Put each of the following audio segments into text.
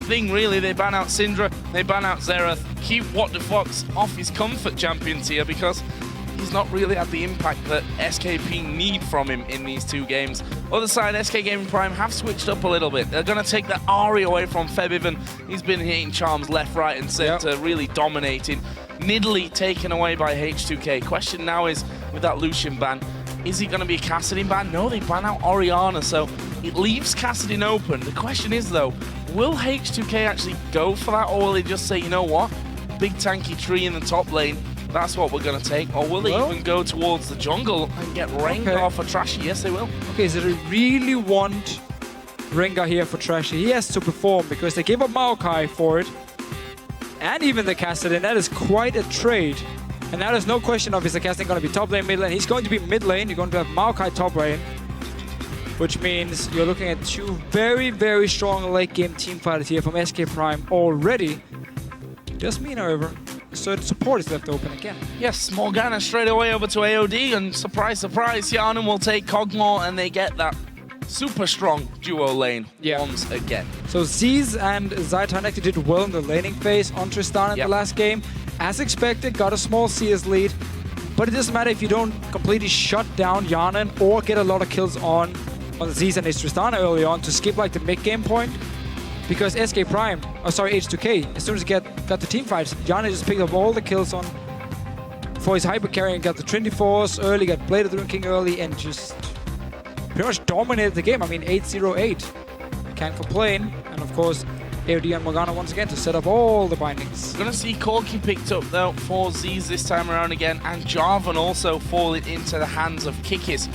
thing, really. They ban out Syndra, they ban out Xerath, keep What the Fox off his comfort champion tier because he's not really had the impact that SKP need from him in these two games. Other side, SK Gaming Prime have switched up a little bit. They're going to take the Ari away from Febiven. He's been hitting charms left, right, and center, really dominating. Nidalee taken away by H2k. Question now is, with that Lucian ban, is it going to be a Kassadin ban? No, they ban out Orianna, so it leaves Kassadin open. The question is, though, will H2k actually go for that, or will they just say, you know what, big tanky tree in the top lane, that's what we're going to take? Or will they even go towards the jungle and get Rengar for Trashy? Yes, they will. Okay, so they really want Rengar here for Trashy. He has to perform because they gave up Maokai for it. And even the Kassadin. That is quite a trade. And now there's no question of is the Kassadin going to be top lane, mid lane. He's going to be mid lane. You're going to have Maokai top lane. Which means you're looking at two very, very strong late game team fighters here from SK Prime already. Does mean, however, so the support is left open again. Yes, Morgana straight away over to AOD, and surprise, surprise, Yharnam will take Kog'Maw, and they get that super strong duo lane once again. So Z's and Zaitan actually did well in the laning phase on Tristan in the last game. As expected, got a small CS lead, but it doesn't matter if you don't completely shut down Yharnam or get a lot of kills on Z's and his Tristan early on to skip like the mid-game point. Because SK Prime, H2k, as soon as he got the team fights, Yharnam just picked up all the kills on for his hyper carry and got the Trinity Force early, got Blade of the Rune King early, and just pretty much dominated the game. I mean, 8-0-8. Can't complain. And of course, AOD and Morgana once again to set up all the bindings. We're going to see Corki picked up though for Z's this time around again, and Jarvan also falling into the hands of Kikis.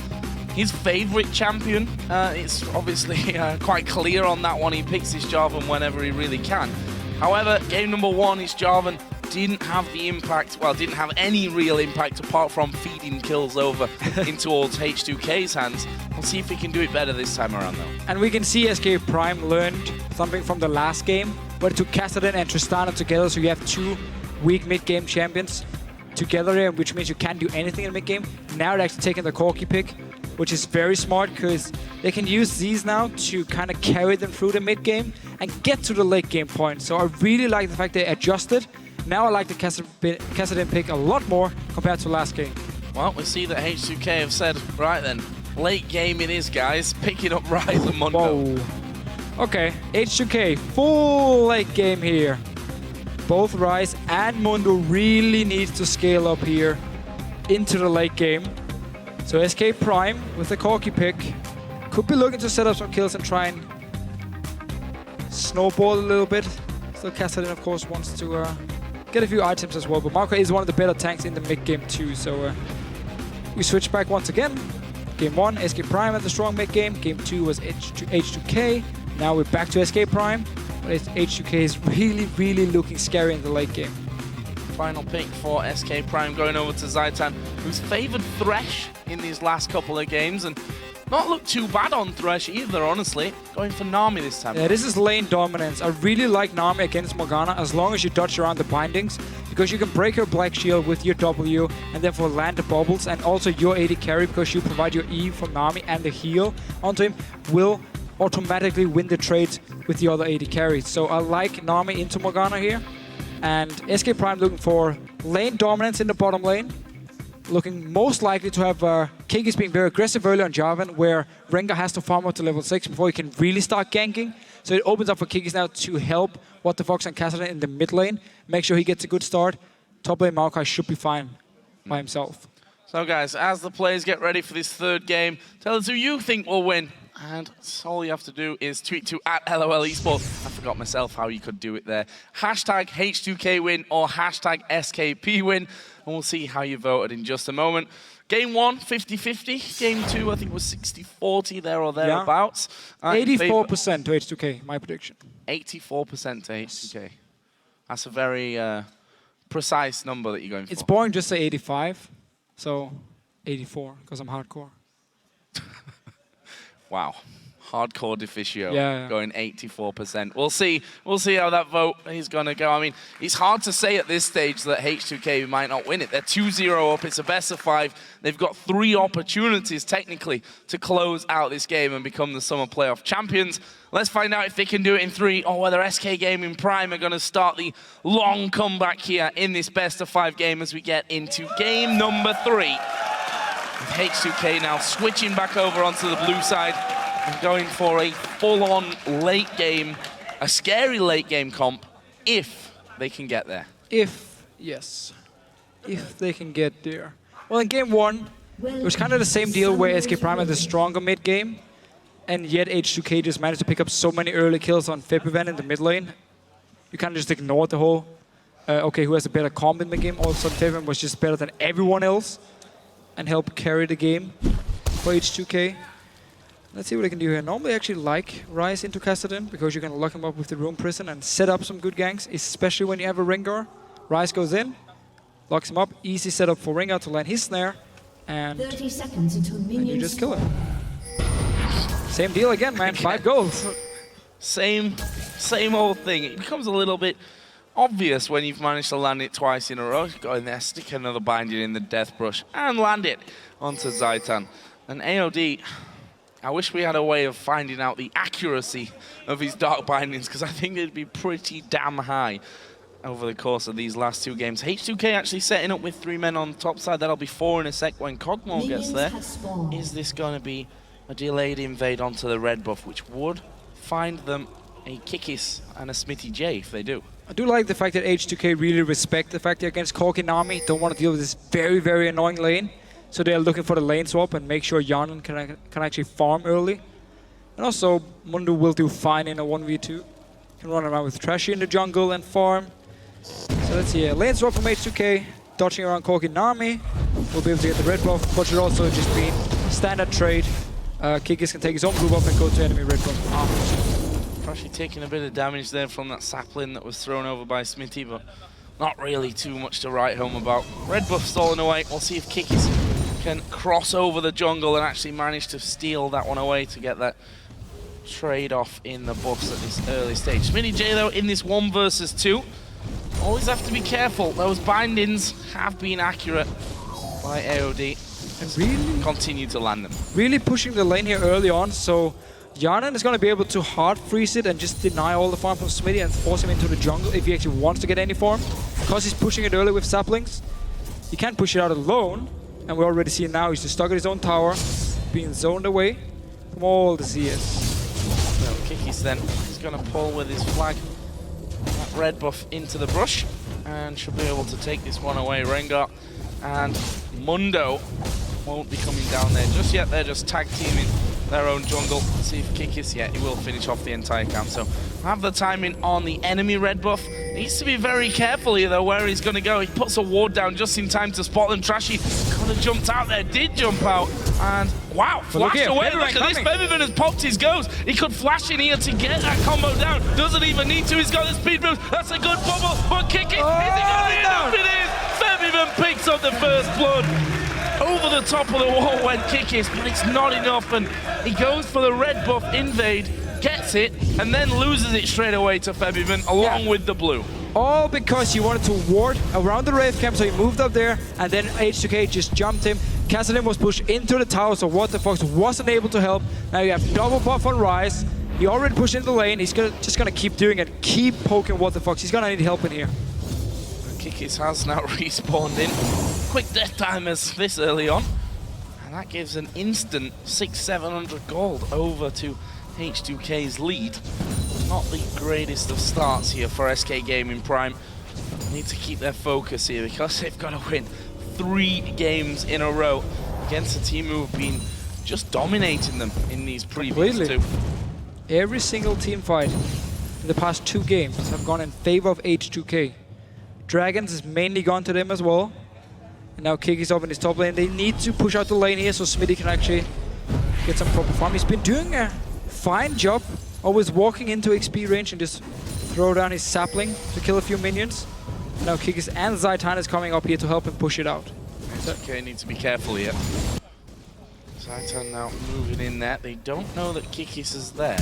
His favorite champion, it's obviously quite clear on that one. He picks his Jarvan whenever he really can. However, game number one, his Jarvan didn't have the impact, well, didn't have any real impact apart from feeding kills over into towards H2k's hands. We'll see if he can do it better this time around though. And we can see SK Prime learned something from the last game, where it took Kassadin and Tristana together, so you have two weak mid-game champions together here, which means you can't do anything in mid-game. Now they're actually taking the Corki pick, which is very smart because they can use these now to kind of carry them through the mid-game and get to the late game point. So I really like the fact they adjusted. Now I like the Kassadin pick a lot more compared to last game. Well, we see that H2k have said, right then, late game it is, guys. Picking up Ryze and Mundo. Whoa. Okay, H2k, full late game here. Both Ryze and Mundo really needs to scale up here into the late game. So SK Prime with the Corki pick could be looking to set up some kills and try and snowball a little bit. Still Kassadin, of course, wants to get a few items as well, but Marco is one of the better tanks in the mid game too. So we switch back once again. Game 1, SK Prime had the strong mid game. Game 2 was H2k. Now we're back to SK Prime, but H2k is really, really looking scary in the late game. Final pick for SK Prime going over to Zaitan, who's favored Thresh in these last couple of games and not looked too bad on Thresh either, honestly. Going for Nami this time. Yeah, this is lane dominance. I really like Nami against Morgana as long as you dodge around the bindings, because you can break her Black Shield with your W and therefore land the bubbles, and also your AD carry, because you provide your E from Nami and the heal onto him, will automatically win the trades with the other AD carries. So I like Nami into Morgana here. And SK Prime looking for lane dominance in the bottom lane. Looking most likely to have Kikis being very aggressive early on Jarvan, where Rengar has to farm up to level 6 before he can really start ganking. So it opens up for Kikis now to help What the Fox and Kassadin in the mid lane. Make sure he gets a good start. Top lane Maokai should be fine by himself. So guys, as the players get ready for this third game, tell us who you think will win. And all you have to do is tweet to @LOLesports. I forgot myself how you could do it there. Hashtag H2k win or hashtag SKP win. And we'll see how you voted in just a moment. Game 1, 50-50. Game 2, I think was 60-40 there or thereabouts. 84% to H2k, my prediction. 84% to H2k. That's a very precise number that you're going for. It's boring just say 85, so 84, because I'm hardcore. Wow. Hardcore Deficio Yeah. going 84%. We'll see how that vote is going to go. I mean, it's hard to say at this stage that H2k might not win it. They're 2-0 up. It's a best of 5. They've got 3 opportunities, technically, to close out this game and become the Summer Playoff champions. Let's find out if they can do it in 3 or whether SK Gaming Prime are going to start the long comeback here in this best of 5 game as we get into game number 3. With H2k now switching back over onto the blue side and going for a full-on late game, a scary late game comp, if they can get there. If they can get there. Well, in game 1, it was kind of the same deal where SK Prime had the stronger mid game, and yet H2k just managed to pick up so many early kills on Febiven in the mid lane. You kind of just ignored the whole, okay, who has a better comp in the game? All of a sudden, Febiven was just better than everyone else and helped carry the game for H2k. Let's see what I can do here. Normally I actually like Ryze into Kassadin because you can lock him up with the Rune Prison and set up some good ganks, especially when you have a Rengar. Ryze goes in, locks him up, easy setup for Rengar to land his snare, and 30 seconds until minions you just kill him. Same deal again, man. 5 goals. Same old thing. It becomes a little bit obvious when you've managed to land it twice in a row. Go in there, stick another binding in the Death Brush, and land it onto Zaitan. And AOD, I wish we had a way of finding out the accuracy of his Dark Bindings, because I think it'd be pretty damn high over the course of these last 2 games. H2k actually setting up with 3 men on the top side. That'll be 4 in a sec when Cogmore gets there. Is this going to be a delayed invade onto the red buff, which would find them a Kikis and a Smithy J if they do? I do like the fact that H2k really respect the fact they're against Corki Nami, don't want to deal with this very, very annoying lane. So they're looking for the lane swap and make sure Yanan can actually farm early. And also, Mundo will do fine in a 1v2. Can run around with Trashy in the jungle and farm. So let's see, lane swap from H2k, dodging around Corki Nami. We'll be able to get the red buff, but should also just be standard trade. Kikis can take his own blue buff and go to enemy red buff after. Trashy taking a bit of damage there from that sapling that was thrown over by Smithy, but not really too much to write home about. Red buff stalling away. We'll see if Kikis can cross over the jungle and actually manage to steal that one away to get that trade-off in the buffs at this early stage. Smitty J, though, in this 1 versus 2. Always have to be careful. Those bindings have been accurate by AOD. And really continue to land them. Really pushing the lane here early on, so Yanan is going to be able to hard freeze it and just deny all the farm from Smitty and force him into the jungle if he actually wants to get any farm. Because he's pushing it early with saplings, he can't push it out alone. And we already see now he's just stuck at his own tower, being zoned away from all the CS. So Kikis then, he's going to pull with his flag that red buff into the brush and should be able to take this one away. Rengar and Mundo won't be coming down there just yet. They're just tag teaming their own jungle. Let's see if Kikis, yeah, he will finish off the entire camp. So have the timing on the enemy red buff. Needs to be very careful here though where he's going to go. He puts a ward down just in time to spot them. Trashy could have jumped out there, did jump out, and wow, flashed away. Look at this, Febiven has popped his ghost. He could flash in here to get that combo down. Doesn't even need to, he's got the speed boost. That's a good bubble, but Kikis, is he going to be enough? It is! Febiven picks up the first blood. Over the top of the wall went Kikis, but it's not enough, and he goes for the red buff invade, gets it, and then loses it straight away to Febiven along with the blue. All because he wanted to ward around the Wraith camp, so he moved up there, and then H2k just jumped him. Kassadin was pushed into the tower, so What the Fox wasn't able to help. Now you have double buff on Ryze. He already pushed into the lane. He's just gonna keep doing it, keep poking What the Fox. He's gonna need help in here. Kikis has now respawned in. Quick death timers this early on. And that gives an instant 600-700 gold over to H2k's lead. Not the greatest of starts here for SK Gaming Prime. Need to keep their focus here because they've got to win 3 games in a row against a team who have been just dominating them in these previous 2. Every single team fight in the past 2 games have gone in favor of H2k. Dragons is mainly gone to them as well. And now Kikis up in his top lane. They need to push out the lane here so Smitty can actually get some proper farm. He's been doing a fine job, always walking into XP range and just throw down his sapling to kill a few minions. And now Kikis and Zaitan is coming up here to help him push it out. Okay, need to be careful here. Zaitan now moving in there. They don't know that Kikis is there.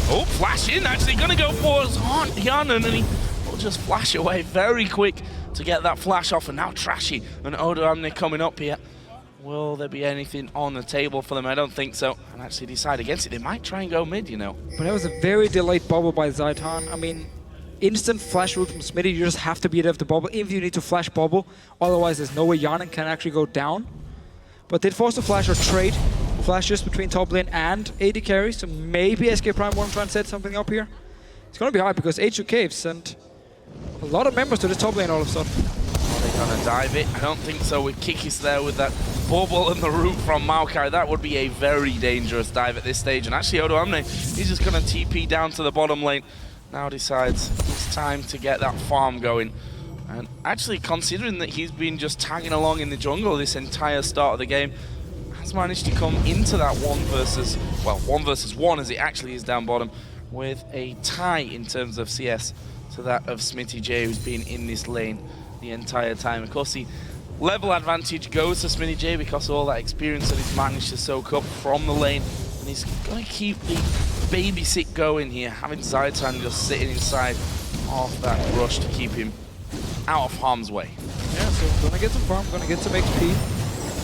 Oh, flash in, actually gonna go for Hyanan, and he will just flash away very quick to get that flash off. And now Trashy and Odo Amne coming up here. Will there be anything on the table for them? I don't think so. And actually decide against it. They might try and go mid, you know. But that was a very delayed bubble by Zaitan. I mean, instant flash route from Smitty. You just have to beat out the bubble if you need to flash bubble. Otherwise, there's no way Hyanan can actually go down. But did force the flash or trade flashes between top lane and AD carry. So maybe SK Prime want to try and set something up here. It's going to be hard because H2k have sent a lot of members to the top lane all of a sudden. Are they going to dive it? I don't think so with Kikis there with that bubble and the root from Maokai. That would be a very dangerous dive at this stage. And actually Odo Amne, he's just going to TP down to the bottom lane. Now decides it's time to get that farm going. And actually considering that he's been just tagging along in the jungle this entire start of the game, has managed to come into that one versus one as it actually is down bottom, with a tie in terms of CS to that of Smitty J, who's been in this lane the entire time. Of course, the level advantage goes to Smitty J because of all that experience that he's managed to soak up from the lane. And he's going to keep the babysit going here, having Zaitan just sitting inside of that rush to keep him out of harm's way. Yeah, so I'm going to get some farm, going to get some XP.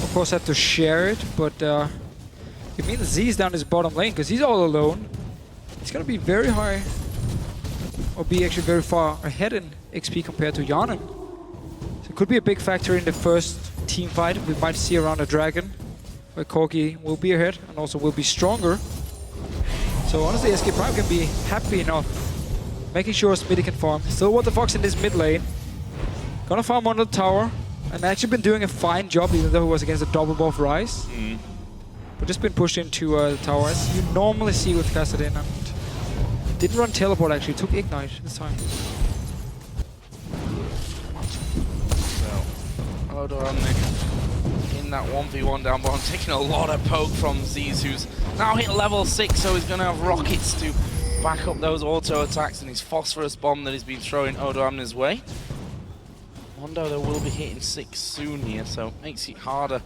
Of course, have to share it, but it means Z's down his bottom lane because he's all alone. He's going to be very high, or be actually very far ahead in XP compared to Hyanan. So it could be a big factor in the first team fight we might see around the dragon, where Corki will be ahead and also will be stronger. So honestly, SK Prime can be happy enough, making sure Smitty can farm. Still what the Fox in this mid lane. Gonna farm on the tower, and actually been doing a fine job, even though he was against a double buff Ryze. But just been pushed into the tower, as you normally see with Kassadin, and didn't run teleport actually, took Ignite this time. So, Odo Amne in that 1v1 down bottom, taking a lot of poke from Z's, who's now hit level 6, so he's gonna have rockets to back up those auto attacks and his phosphorus bomb that he's been throwing Odo Amne's way. Mondo, though, will be hitting 6 soon here, so it makes it harder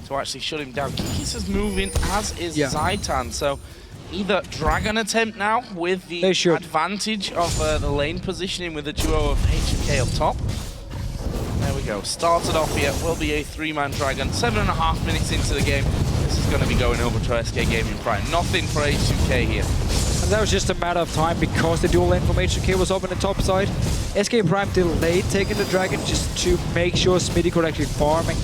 to actually shut him down. Kikis is moving, as is Zaitan, so either Dragon attempt now with the advantage of the lane positioning with the duo of H2k up top. There we go, started off here, will be a 3-man Dragon, 7.5 minutes into the game. This is going to be going over to SK Gaming Prime. Nothing for H2k here. And that was just a matter of time because the dual lane from H2k was up on the top side. SK Prime delayed taking the Dragon just to make sure Smitty could actually farm and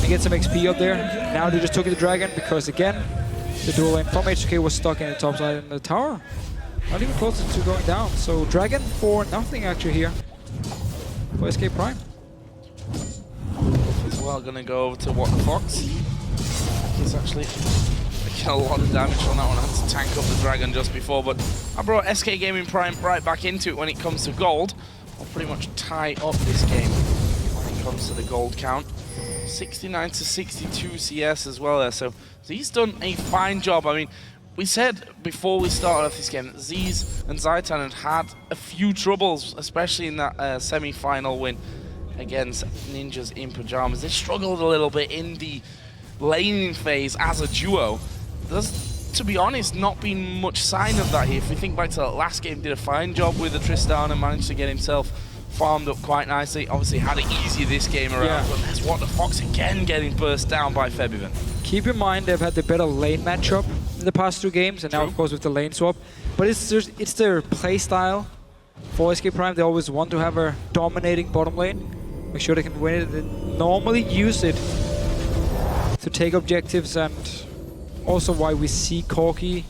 get some XP up there. Now they just took the Dragon because, again, the dual lane from H2k was stuck in the top side in the tower. Not even close to going down. So Dragon for nothing actually here for SK Prime. As well, going to go over to What the Fox. He's actually making a lot of damage on that one. I had to tank up the Dragon just before, but I brought SK Gaming Prime right back into it when it comes to gold. I'll pretty much tie up this game when it comes to the gold count. 69 to 62 CS as well there, so he's done a fine job. I mean, we said before we started off this game that Z's and Zaitan had a few troubles, especially in that semi-final win against Ninjas in Pajamas. They struggled a little bit in the laning phase as a duo. There's, to be honest, not been much sign of that here. If we think back to that last game, did a fine job with the Tristan and managed to get himself farmed up quite nicely. Obviously had it easier this game around, but there's What the Fox again getting burst down by Febiven. Keep in mind they've had the better lane matchup in the past 2 games, and now of course with the lane swap. But it's their play style for SK Prime. They always want to have a dominating bottom lane, make sure they can win it. They normally use it to take objectives, and also why we see Corki,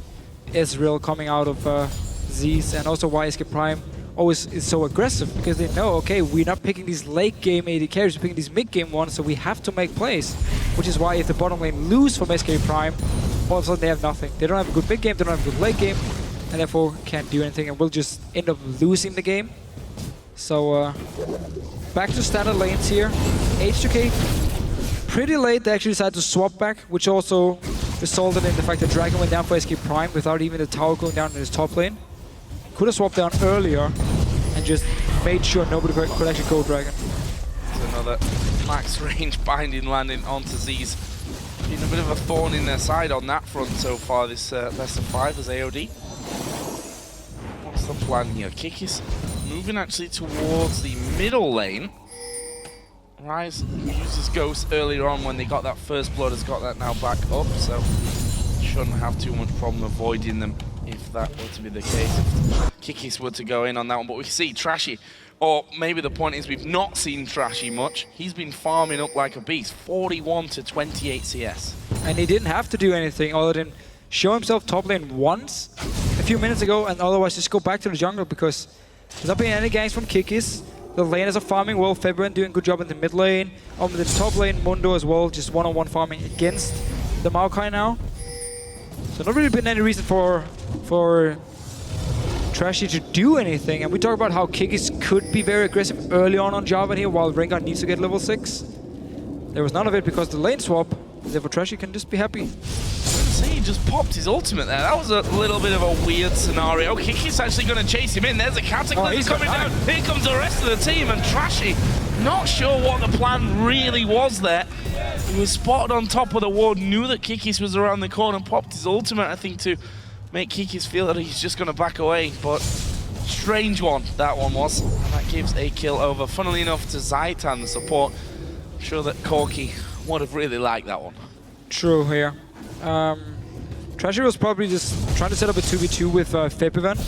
Ezreal coming out of Z's, and also why SK Prime always is so aggressive, because they know, okay, we're not picking these late game AD carries, we're picking these mid game ones, so we have to make plays. Which is why if the bottom lane lose from SK Prime, all of a sudden they have nothing. They don't have a good mid game, they don't have a good late game, and therefore can't do anything, and will just end up losing the game. So back to standard lanes here. H2k pretty late, they actually decided to swap back, which also resulted in the fact that Dragon went down for SK Prime without even the tower going down in his top lane. Could have swapped down earlier and just made sure nobody could actually go Dragon. There's another max range binding landing onto Z's. been a bit of a thorn in their side on that front so far this best of 5 as AOD. What's the plan here? Kick is moving actually towards the middle lane. Rise uses Ghost earlier on when they got that first blood, has got that now back up, so shouldn't have too much problem avoiding them if that were to be the case. If Kikis were to go in on that one, but we see Trashy, or maybe the point is we've not seen Trashy much. He's been farming up like a beast, 41 to 28 CS. And he didn't have to do anything other than show himself top lane once a few minutes ago, and otherwise just go back to the jungle because there's not been any ganks from Kikis. The laners are farming well, February doing a good job in the mid lane. On the top lane, Mundo as well, just one-on-one farming against the Maokai now. So not really been any reason for Trashy to do anything. And we talk about how Kikis could be very aggressive early on Java here while Rengar needs to get level 6. There was none of it because the lane swap, therefore Trashy can just be happy. He just popped his ultimate there. That was a little bit of a weird scenario. Kikis actually going to chase him in. There's a Cataclysm coming down. Here comes the rest of the team, and Trashy, not sure what the plan really was there. He was spotted on top of the ward, knew that Kikis was around the corner, popped his ultimate, I think, to make Kikis feel that he's just going to back away. But strange one, that one was. And that gives a kill over, funnily enough, to Zaitan, the support. I'm sure that Corki would have really liked that one. True here. Trashy was probably just trying to set up a 2v2 with Fepivan,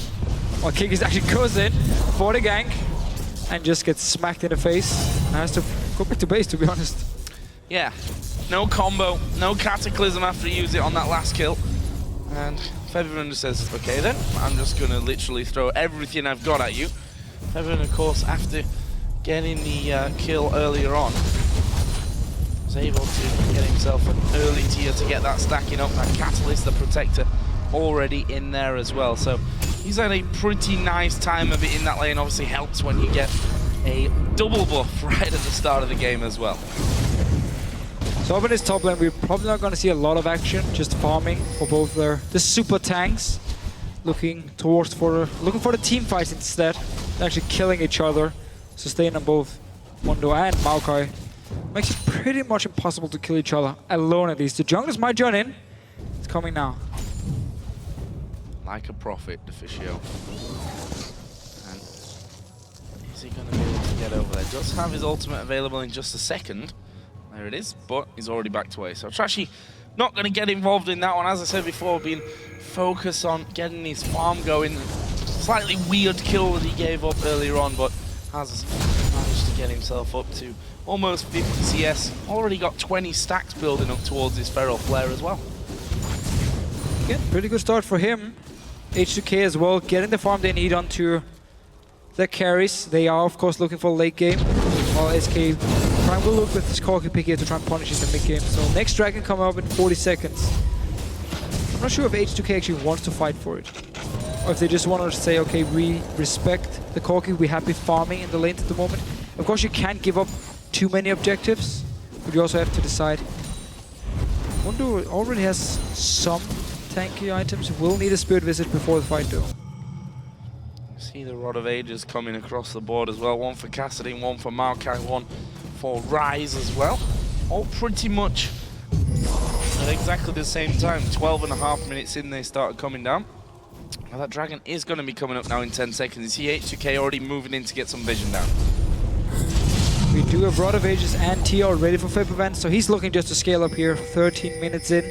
while Kikis actually goes in for the gank and just gets smacked in the face and has to go back to base, to be honest. Yeah, no combo, no Cataclysm after he used it on that last kill. And Fepivan just says, okay then, I'm just going to literally throw everything I've got at you. Fepivan, of course, after getting the kill earlier on, was able to get himself an early tier to get that stacking up. That Catalyst, the Protector, already in there as well. So he's had a pretty nice time of it in that lane. Obviously helps when you get a double buff right at the start of the game as well. So up in this top lane, we're probably not going to see a lot of action, just farming for both the super tanks, looking for the team fights instead, actually killing each other, sustain on both Mundo and Maokai. Makes it pretty much impossible to kill each other alone at least. The junglers might join in. It's coming now. Like a prophet, Deficio. And is he going to be able to get over there? Does have his ultimate available in just a second. There it is, but he's already backed away. So Trashy not going to get involved in that one. As I said before, being focused on getting his farm going. Slightly weird kill that he gave up earlier on, but has managed to get himself up to almost 50 CS. Already got 20 stacks building up towards his Feral Flare as well. Again, pretty good start for him. H2k as well, getting the farm they need onto the carries. They are, of course, looking for late game. While SK Prime will look with this Corki pick here to try and punish in the mid game. So next dragon coming up in 40 seconds. I'm not sure if H2k actually wants to fight for it. Or if they just want to say, okay, we respect the Corki, we're happy farming in the lanes at the moment. Of course, you can't give up too many objectives, but you also have to decide. Mundo already has some tanky items. Will need a Spirit Visit before the fight though. See the Rod of Ages coming across the board as well. One for Cassidy, one for Maokai, one for Rise as well. All pretty much at exactly the same time. 12.5 minutes in, they started coming down. Now that dragon is going to be coming up now in 10 seconds. You see H2k already moving in to get some vision down. We do have Rod of Ages and Tia ready for Fepivan, so he's looking just to scale up here. 13 minutes in.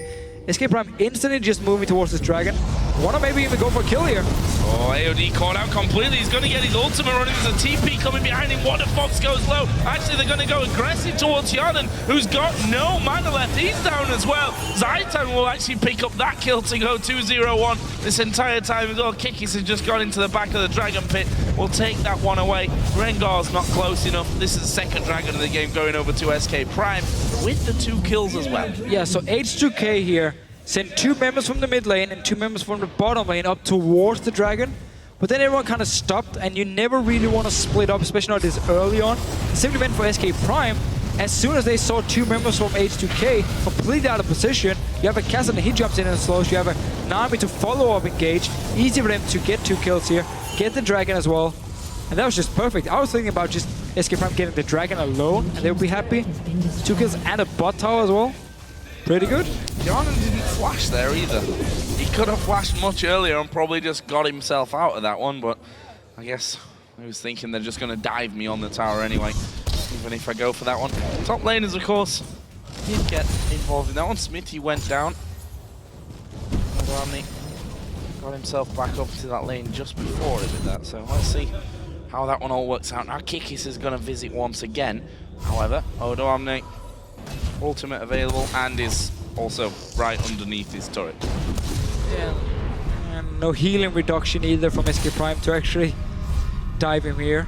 SK Prime instantly just moving towards this dragon. Wanna maybe even go for a kill here. Oh, AOD caught out completely. He's going to get his ultimate running. There's a TP coming behind him. What if Fox goes low? Actually, they're going to go aggressive towards Yarden, who's got no mana left. He's down as well. Zaitan will actually pick up that kill to go 2-0-1 this entire time as well. Kikis has just gone into the back of the dragon pit. We'll take that one away. Rengar's not close enough. This is the second dragon of the game going over to SK Prime with the 2 kills as well. Yeah, so H2k here sent 2 members from the mid lane and 2 members from the bottom lane up towards the dragon. But then everyone kind of stopped, and you never really want to split up, especially not this early on. It simply went for SK Prime. As soon as they saw 2 members from H2k completely out of position, you have a Cassidy, he jumps in and slows. You have a Nami to follow up engage. Easy for them to get 2 kills here, get the dragon as well. And that was just perfect. I was thinking about just SK Prime getting the dragon alone, and they would be happy. 2 kills and a bot tower as well. Pretty good. Jarnan didn't flash there either. He could have flashed much earlier and probably just got himself out of that one, but I guess he was thinking they're just going to dive me on the tower anyway, even if I go for that one. Top laners, of course, did get involved in that one. Smitty went down. Romney got himself back up to that lane just before he did that, so let's see how that one all works out. Now Kikis is going to visit once again. However, Odo Omni, ultimate available, and is also right underneath his turret. Yeah. And no healing reduction either from SK Prime to actually dive him here.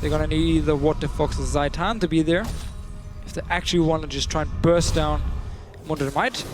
They're gonna need either What the Fox or Zaitan to be there if they actually want to just try and burst down Mundo. They might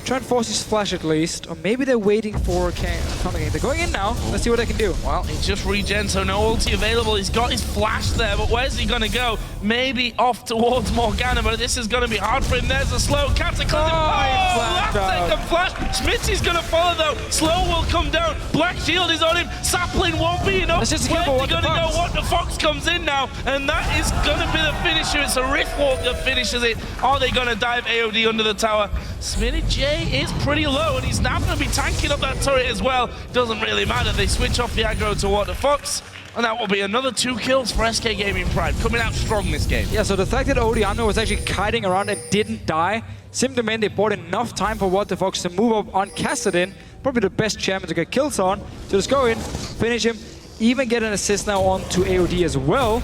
try and force his flash at least, or maybe they're waiting for counter game. They're going in now. Let's see what they can do. Well, he's just regen, so no ulti available. He's got his flash there, but where's he gonna go? Maybe off towards Morgana, but this is gonna be hard for him. There's a slow cataclysm. Last second flash. Smitty's gonna follow though. Slow will come down. Black shield is on him. Sapling won't be enough. That's just Where's he What the gonna Fox? go? What the Fox comes in now, and that is gonna be the finisher. It's a Riftwalk that finishes it. Are they gonna dive AOD under the tower? Smitty J is pretty low, and he's now going to be tanking up that turret as well. Doesn't really matter. They switch off the aggro to What the Fox, and that will be another 2 kills for SK Gaming Prime, coming out strong this game. Yeah, so the fact that Odiano was actually kiting around and didn't die simply meant they bought enough time for What the Fox to move up on Kassadin, probably the best champion to get kills on. So just go in, finish him, even get an assist now on to AOD as well.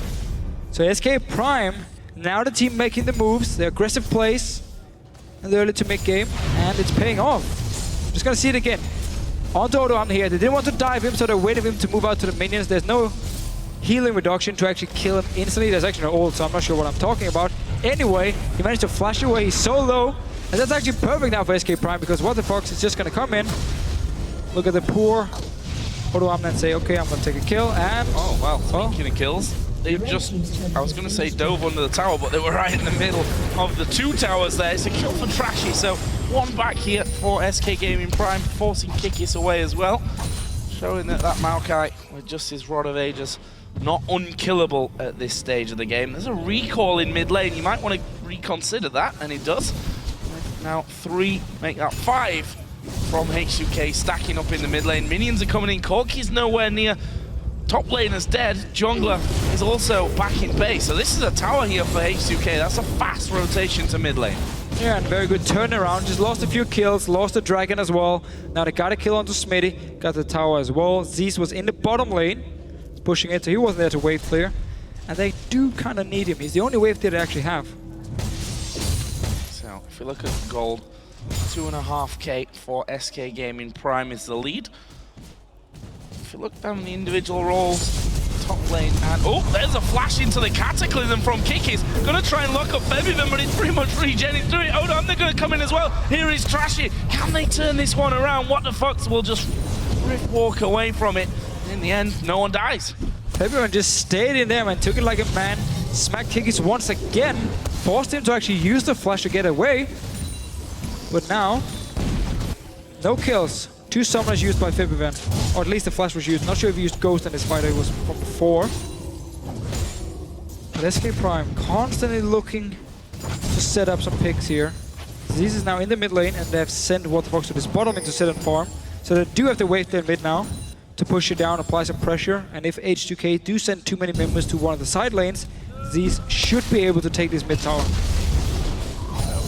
So SK Prime, now the team making the moves, the aggressive plays, and the early to mid-game, and it's paying off. Just gonna see it again. On to Odo Omni here. They didn't want to dive him, so they waited for him to move out to the minions. There's no healing reduction to actually kill him instantly. There's actually no ult, so I'm not sure what I'm talking about. Anyway, he managed to flash away. He's so low, and that's actually perfect now for SK Prime, because What the Fox is just gonna come in, look at the poor Odo Omni and say, okay, I'm gonna take a kill, and... Oh, wow, speaking of kills, they've just, I was going to say dove under the tower, but they were right in the middle of the 2 towers there. It's a kill for Trashy, so 1 back here for SK Gaming Prime, forcing Kikis away as well. Showing that Maokai, with just his Rod of Ages, not unkillable at this stage of the game. There's a recall in mid lane. You might want to reconsider that, and he does. Now 3, make that 5 from H2k, stacking up in the mid lane. Minions are coming in. Corki's nowhere near. Top laner's dead. Jungler is also back in base. So this is a tower here for H2k. That's a fast rotation to mid lane. Yeah, and very good turnaround. Just lost a few kills, lost the dragon as well. Now they got a kill onto Smitty, got the tower as well. Zeus was in the bottom lane, pushing it, so he wasn't there to wave clear. And they do kind of need him. He's the only wave clear they actually have. So if we look at gold, 2.5k for SK Gaming Prime is the lead. If you look down the individual roles, top lane, and oh, there's a flash into the Cataclysm from Kikis. Gonna try and lock up Febiven, but it's pretty much regenning through it. Hold on, they're gonna come in as well. Here is Trashy. Can they turn this one around? What the Fox will just walk away from it. In the end, no one dies. Febiven just stayed in there and took it like a man. Smacked Kikis once again. Forced him to actually use the flash to get away. But now, no kills. 2 summoners used by Febiven. Or at least the flash was used. Not sure if he used Ghost in this fight, it was from before. But SK Prime constantly looking to set up some picks here. Zeus is now in the mid lane, and they have sent What the Fox to this bottom into sit and farm. So they do have to wait there mid now to push it down, apply some pressure. And if H2k do send too many members to one of the side lanes, Zeus should be able to take this mid tower.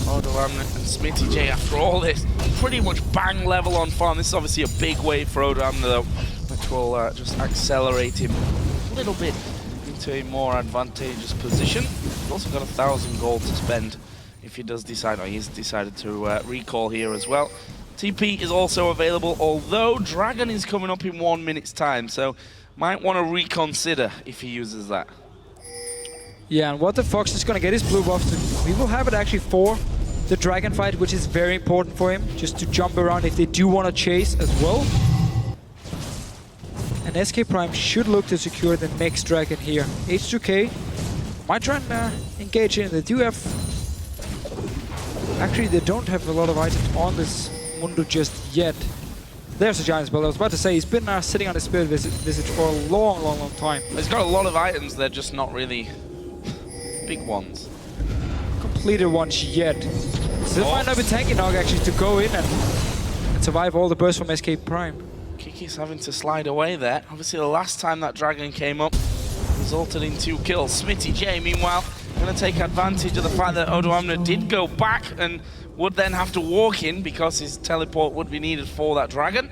Odoamne and Smitty J, after all this, pretty much bang level on farm. This is obviously a big wave for Odoamne though, which will just accelerate him a little bit into a more advantageous position. He's also got 1,000 gold to spend if he does decide, or he's decided to recall here as well. TP is also available, although Dragon is coming up in 1 minute's time, so might want to reconsider if he uses that. Yeah, and What the Fox is going to get his blue buff. So we will have it actually for the Dragon fight, which is very important for him, just to jump around if they do want to chase as well. And SK Prime should look to secure the next Dragon here. H2k might try and engage in. They do have... Actually, they don't have a lot of items on this Mundo just yet. There's a Giant Spell. I was about to say, he's been sitting on his Spirit Visage for a long time. He's got a lot of items, they're just not really big ones. Completed ones yet. Still might not be tanky enough actually to go in and survive all the bursts from SK Prime. Kiki's having to slide away there. Obviously, the last time that Dragon came up resulted in 2 kills. Smitty J, meanwhile, going to take advantage of the fact that Odoamne did go back and would then have to walk in because his teleport would be needed for that Dragon,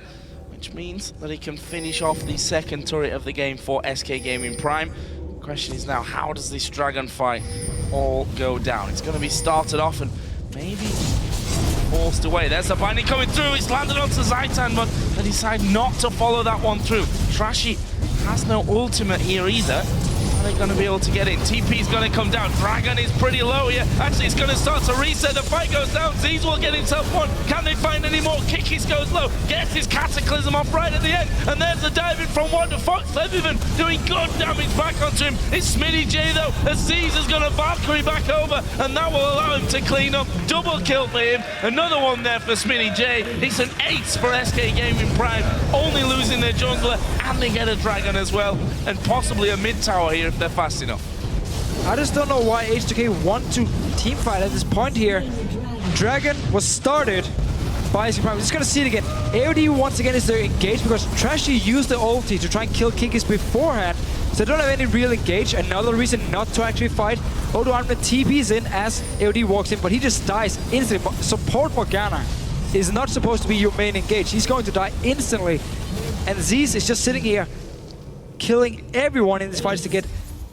which means that he can finish off the second turret of the game for SK Gaming Prime. The question is now, how does this Dragon fight all go down? It's going to be started off and maybe forced away. There's the binding coming through. It's landed onto Zaitan, but they decide not to follow that one through. Trashy has no ultimate here either. Are they going to be able to get in? TP's going to come down. Dragon is pretty low here. Actually, it's going to start to reset. The fight goes down. Z's will get himself one. Can they find any more? Kikis goes low. Gets his Cataclysm off right at the end. And there's the diving from WonderFox. Levivan doing good damage back onto him. It's Smitty J though. As Z's is going to Valkyrie back over. And that will allow him to clean up. Double kill for him. Another one there for Smitty J. It's an ace for SK Gaming Prime. Only losing their jungler. And they get a Dragon as well. And possibly a mid tower here if they're fast enough. I just don't know why H2k want to teamfight at this point here. Dragon was started by SK Prime. We're just gonna see it again. AOD once again is there engaged because Trashy used the ulti to try and kill Kikis beforehand. So they don't have any real engage. Another reason not to actually fight. Odoamne TP's in as AOD walks in, but he just dies instantly. Support Morgana is not supposed to be your main engage. He's going to die instantly. And Zeez is just sitting here killing everyone in these fights to get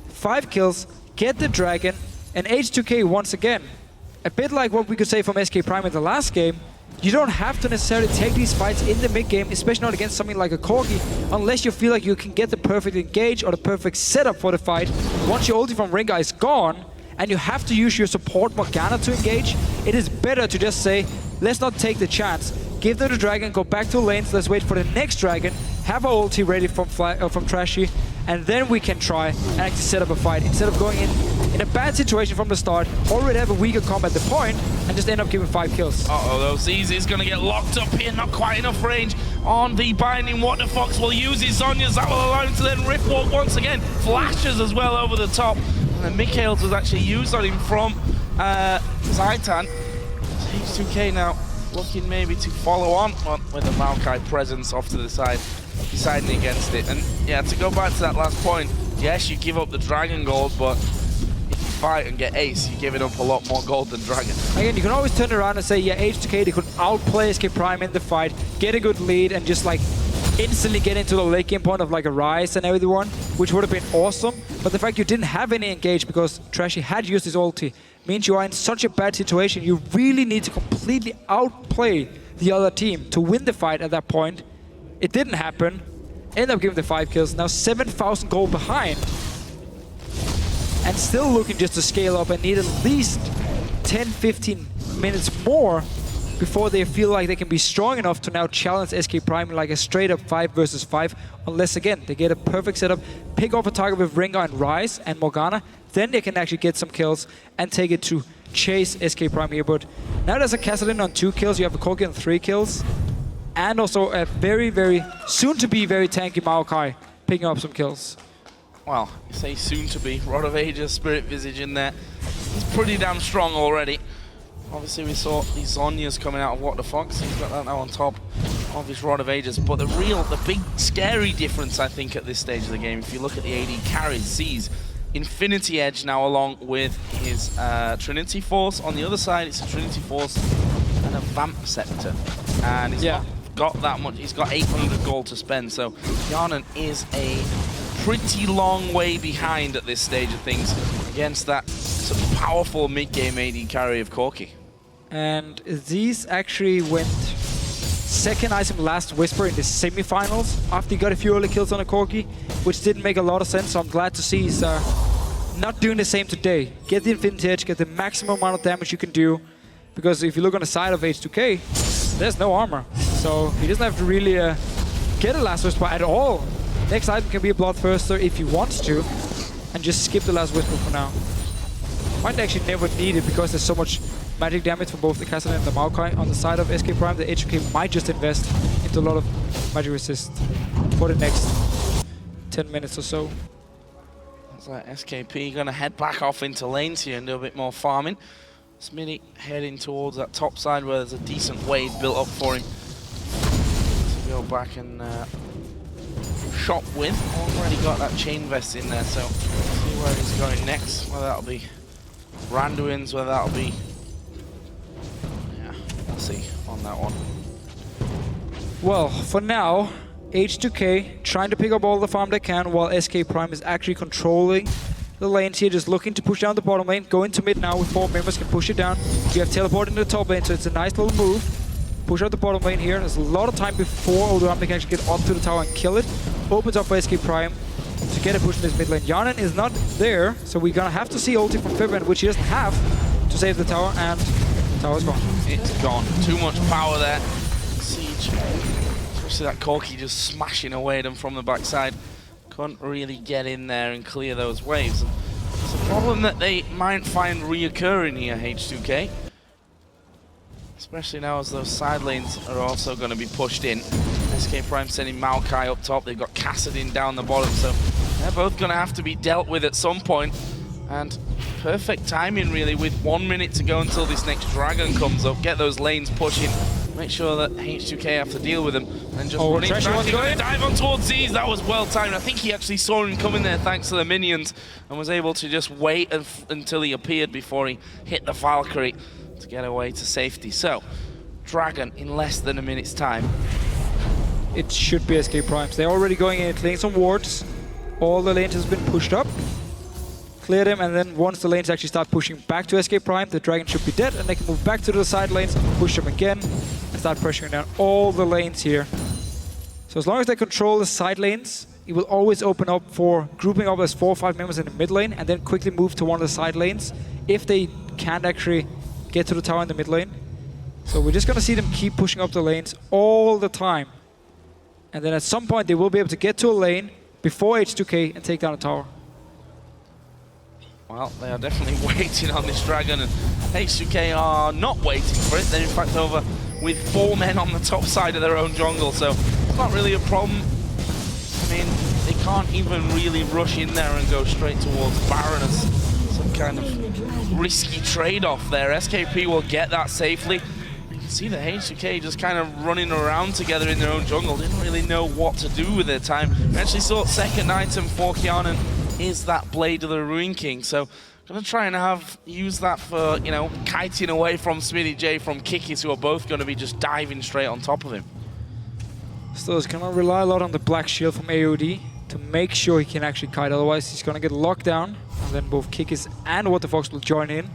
5 kills, get the Dragon, and H2k once again. A bit like what we could say from SK Prime in the last game, you don't have to necessarily take these fights in the mid game, especially not against something like a Corgi, unless you feel like you can get the perfect engage or the perfect setup for the fight. Once your ulti from Rengar is gone, and you have to use your support Morgana to engage, it is better to just say, let's not take the chance. Give them the Dragon, go back to lanes, let's wait for the next Dragon, have our ulti ready from Trashy, and then we can try and actually set up a fight. Instead of going in a bad situation from the start, already have a weaker comp at the point, and just end up giving 5 kills. Uh-oh, though. Zeez is going to get locked up here. Not quite enough range on the binding. WonderFox will use his Zhonya's. That will allow him to then rift walk once again. Flashes as well over the top. And then Mikhails was actually used on him from Zaitan. H2k now looking maybe to follow on with the Maokai presence off to the side, deciding against it. And yeah, to go back to that last point, yes, you give up the Dragon gold, but if you fight and get ace, you're giving up a lot more gold than Dragon. Again, you can always turn around and say, yeah, H2k, they could outplay SK Prime in the fight, get a good lead, and just like instantly get into the late game point of like a Rise and everyone, which would have been awesome. But the fact you didn't have any engage because Trashy had used his ulti means you are in such a bad situation. You really need to completely outplay the other team to win the fight at that point. It didn't happen. End up giving the 5 kills. Now 7,000 gold behind. And still looking just to scale up and need at least 10-15 minutes more before they feel like they can be strong enough to now challenge SK Prime in like a straight up 5 versus 5. Unless again, they get a perfect setup, pick off a target with Rengar and Rise and Morgana, then they can actually get some kills and take it to chase SK Prime here. But now there's a Kassadin on 2 kills, you have a Corgi on 3 kills, and also a very, very soon to be very tanky Maokai picking up some kills. Well, you say soon to be. Rod of Ages, Spirit Visage in there. He's pretty damn strong already. Obviously, we saw these Zhonya's coming out of WonderFox. He's got that now on top of his Rod of Ages. But the big, scary difference, I think, at this stage of the game, if you look at the AD carries, sees Infinity Edge now along with his Trinity Force. On the other side, it's a Trinity Force and a Vamp Scepter. And he's not got that much. He's got 800 gold to spend. So Yarnan is a pretty long way behind at this stage of things against that sort of powerful mid-game AD carry of Corki. And these actually went second item Last Whisper in the semifinals after he got a few early kills on a Corgi, which didn't make a lot of sense, so I'm glad to see he's not doing the same today. Get the Infinity Edge, get the maximum amount of damage you can do, because if you look on the side of H2k, there's no armor. So he doesn't have to really get a Last Whisper at all. Next item can be a Bloodthirster if he wants to, and just skip the Last Whisper for now. Might actually never need it because there's so much magic damage for both the Kassadin and the Maokai on the side of SK Prime that H2k might just invest into a lot of magic resist for the next 10 minutes or so. Looks like SKP gonna head back off into lanes here and do a bit more farming. Smitty heading towards that top side where there's a decent wave built up for him to go back and shop with. Already got that chain vest in there, so see where he's going next. Whether that'll be Randuin's, whether that'll be... Yeah, we'll see on that one. Well, for now, H2k trying to pick up all the farm they can while SK Prime is actually controlling the lanes here, just looking to push down the bottom lane. Go into mid now with 4 members, can push it down. You have teleport into the top lane, so it's a nice little move. Push out the bottom lane here. There's a lot of time before Olduramne can actually get onto the tower and kill it. Opens up for SK Prime to get a push in this mid lane. Yanin is not there, so we're gonna have to see ulti from Fibrin, which he doesn't have to save the tower, and the tower's gone. It's gone. Too much power there. Siege. Especially that Corki just smashing away at him from the backside. Couldn't really get in there and clear those waves. And it's a problem that they might find reoccurring here, H2k. Especially now as those side lanes are also going to be pushed in. SK Prime sending Maokai up top. They've got Kassadin down the bottom, so they're both going to have to be dealt with at some point. And perfect timing, really, with 1 minute to go until this next dragon comes up. Get those lanes pushing. Make sure that H2k have to deal with them. And just running back. He's going to dive on towards Z's. That was well timed. I think he actually saw him coming there thanks to the minions and was able to just wait until he appeared before he hit the Valkyrie to get away to safety. So, Dragon in less than a minute's time. It should be SK Primes. They're already going in, clearing some wards. All the lanes has been pushed up. Clear them, and then once the lanes actually start pushing back to SK Prime, the Dragon should be dead, and they can move back to the side lanes, push them again, and start pressuring down all the lanes here. So as long as they control the side lanes, it will always open up for grouping up as 4 or 5 members in the mid lane, and then quickly move to one of the side lanes if they can't actually get to the tower in the mid lane. So we're just gonna see them keep pushing up the lanes all the time. And then at some point they will be able to get to a lane before H2k and take down a tower. Well, they are definitely waiting on this Dragon, and H2k are not waiting for it. They're in fact over with 4 men on the top side of their own jungle, so it's not really a problem. I mean, they can't even really rush in there and go straight towards Baron as some kind of risky trade-off there. SKP will get that safely. You can see the H2k just kind of running around together in their own jungle. Didn't really know what to do with their time. We actually saw second item for Kianan is that Blade of the Ruin King, so gonna try and use that for, you know, kiting away from Smitty J, from Kikis, who are both gonna be just diving straight on top of him. Still, he's gonna rely a lot on the Black Shield from AOD to make sure he can actually kite, otherwise he's gonna get locked down, and then both Kikis and What the Fox will join in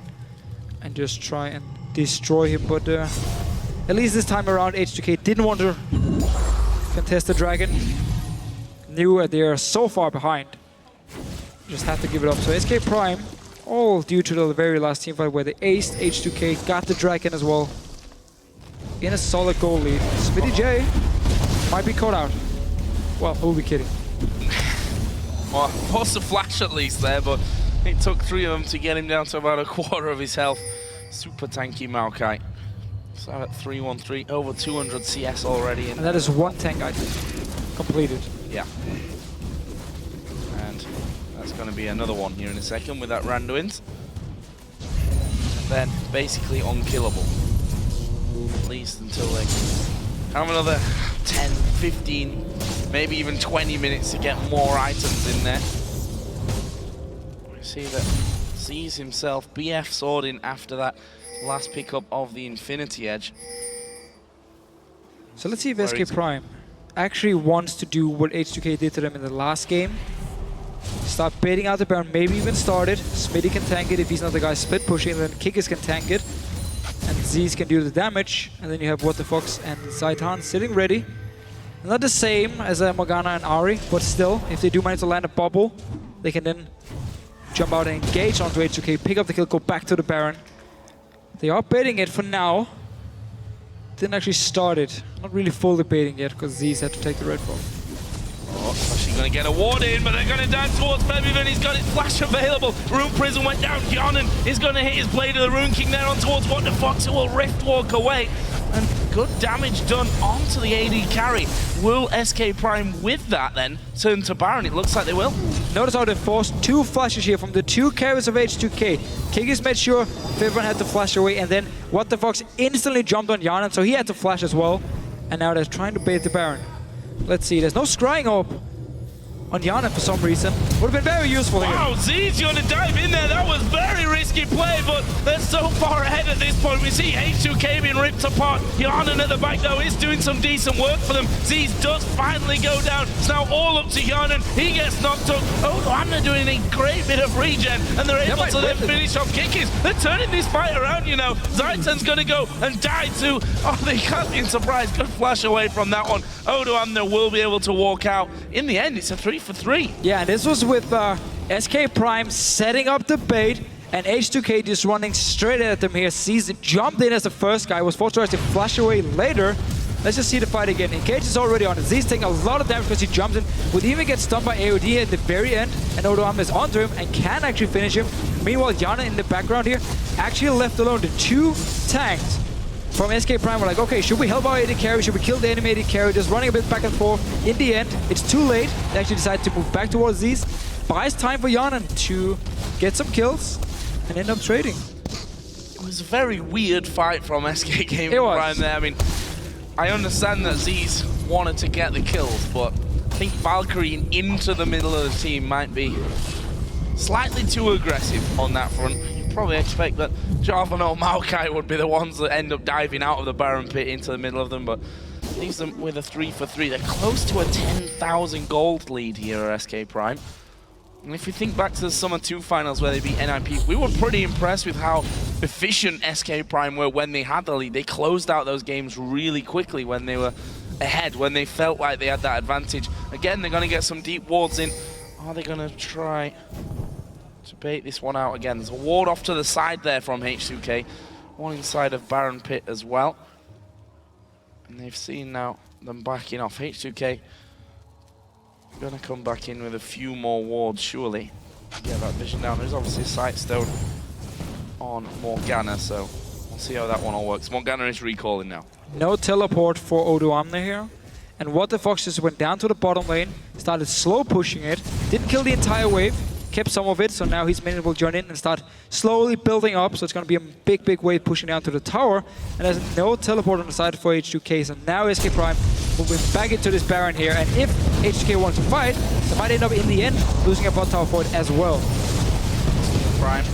and just try and destroy him. But at least this time around, H2k didn't want to contest the Dragon. Knew they are so far behind. Just have to give it up. So SK Prime, all due to the very last teamfight where they aced, H2k got the Dragon as well in a solid goal lead. Smitty J might be caught out. Well, who will be kidding? Well, was a flash at least there, but it took 3 of them to get him down to about a quarter of his health. Super tanky Maokai. So at 313, over 200 CS already. And that is 1 tank item completed. Yeah. And that's going to be another one here in a second with that Randuin's. And then basically unkillable. At least until they have another 10, 15, maybe even 20 minutes to get more items in there. We see that sees himself BF sword in after that last pickup of the Infinity Edge. So let's see if SK Prime actually wants to do what H2k did to them in the last game. Start baiting out the Baron, maybe even start it. Smitty can tank it if he's not the guy split pushing, and then Kikis can tank it. And Z's can do the damage. And then you have What the Fox and Zaitan sitting ready. Not the same as Morgana and Ahri, but still, if they do manage to land a bubble, they can then jump out and engage onto H2k, pick up the kill, go back to the Baron. They are baiting it for now. Didn't actually start it. Not really fully baiting yet, because Z's had to take the red buff. Oh, actually going to get a ward in, but they're going to dance towards Bebivan. He's got his flash available. Rune Prison went down. Gionin is going to hit his Blade of the Rune King there on towards What the Fox, who will Rift walk away. And good damage done onto the AD carry. Will SK Prime with that then turn to Baron? It looks like they will. Notice how they forced 2 flashes here from the 2 carries of H2k. Kigis made sure Fibron had to flash away, and then What the Fox instantly jumped on Yanan, so he had to flash as well. And now they're trying to bait the Baron. Let's see, there's no scrying up on Yanan for some reason. Would have been very useful here. Wow, Z's going to dive in there. That was very risky play, but they're so far ahead at this point. We see H2k being ripped apart. Yanan at the back, though, is doing some decent work for them. Z's does finally go down. It's now all up to Yanan. He gets knocked up. Oh, Amna doing a great bit of regen, and they're able to then finish off Kikis. They're turning this fight around, you know. Zaitan's going to go and die too. Oh, they can't be surprised. Good flash away from that one. Odo Amna will be able to walk out. In the end, it's a 3-for-3. Yeah, and this was with SK Prime setting up the bait, and H2k just running straight at them here. Sees jumped in as the first guy, was forced to flash away later. Let's just see the fight again. Engage is already on it. Z's taking a lot of damage because he jumps in. Would even get stunned by AOD at the very end, and Odo Amna is onto him and can actually finish him. Meanwhile, Yana in the background here, actually left alone. The 2 tanks from SK Prime were like, okay, should we help our AD carry? Should we kill the enemy AD carry? Just running a bit back and forth. In the end, it's too late. They actually decide to move back towards these. Buys time for Yanan to get some kills and end up trading. It was a very weird fight from SK Gaming Prime there. I mean, I understand that Z's wanted to get the kills, but I think Valkyrie into the middle of the team might be slightly too aggressive on that front. Probably expect that Jarvan or Maokai would be the ones that end up diving out of the Baron pit into the middle of them, but leaves them with a 3-for-3. They're close to a 10,000 gold lead here at SK Prime. And if you think back to the Summer 2 finals where they beat NIP, we were pretty impressed with how efficient SK Prime were when they had the lead. They closed out those games really quickly when they were ahead, when they felt like they had that advantage. Again, they're going to get some deep wards in. Are they going to try to bait this one out again? There's a ward off to the side there from H2k. One inside of Baron Pit as well. And they've seen now them backing off. H2k gonna come back in with a few more wards, surely. Get that vision down. There's obviously a sight stone on Morgana, so we'll see how that one all works. Morgana is recalling now. No teleport for Odo Amna here. And What the Fox just went down to the bottom lane, started slow pushing it, didn't kill the entire wave, kept some of it, so now his minion will join in and start slowly building up, so it's going to be a big wave pushing down to the tower, and there's no teleport on the side for H2k, so now SK Prime moving back into this Baron here, and if H2k wants to fight, they might end up in the end losing a bot tower for it as well. Prime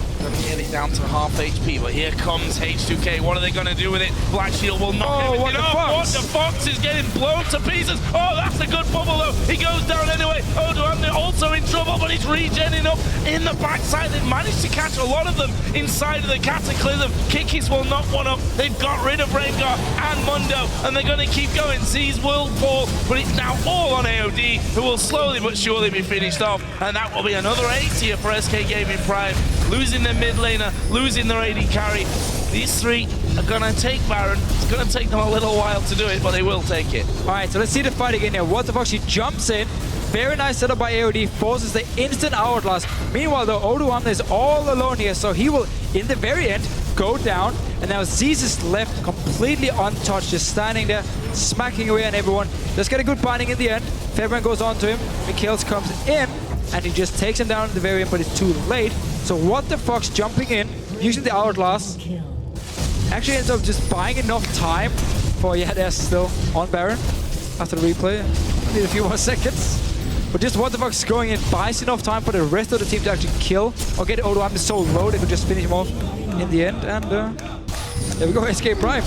nearly down to half HP, but here comes H2k. What are they going to do with it? Black Shield will knock everything off. What the Fox is getting blown to pieces. Oh, that's a good bubble though. He goes down anyway. Odo Amna also in trouble, but he's regenning up in the backside. They've managed to catch a lot of them inside of the Cataclysm. Kikis will knock one up. They've got rid of Rengar and Mundo, and they're going to keep going. Z's will fall, but it's now all on AOD, who will slowly but surely be finished off, and that will be another 8 here for SK Gaming Prime. Losing their mid laner, losing their AD carry. These 3 are gonna take Baron. It's gonna take them a little while to do it, but they will take it. All right, so let's see the fight again here. What the Fox, he jumps in. Very nice setup by AOD, forces the instant hourglass. Meanwhile, though, Odo Amna is all alone here, so he will, in the very end, go down. And now Zeus is left completely untouched, just standing there, smacking away on everyone. Just get a good binding in the end. Febron goes on to him. Mikhails comes in, and he just takes him down at the very end, but it's too late. So What the Fox jumping in, using the hourglass, actually ends up just buying enough time for, yeah, they're still on Baron after the replay. Need a few more seconds. But just What the Fox going in, buys enough time for the rest of the team to actually kill or get Odo Amna so low they could just finish him off in the end. And there we go, SK Prime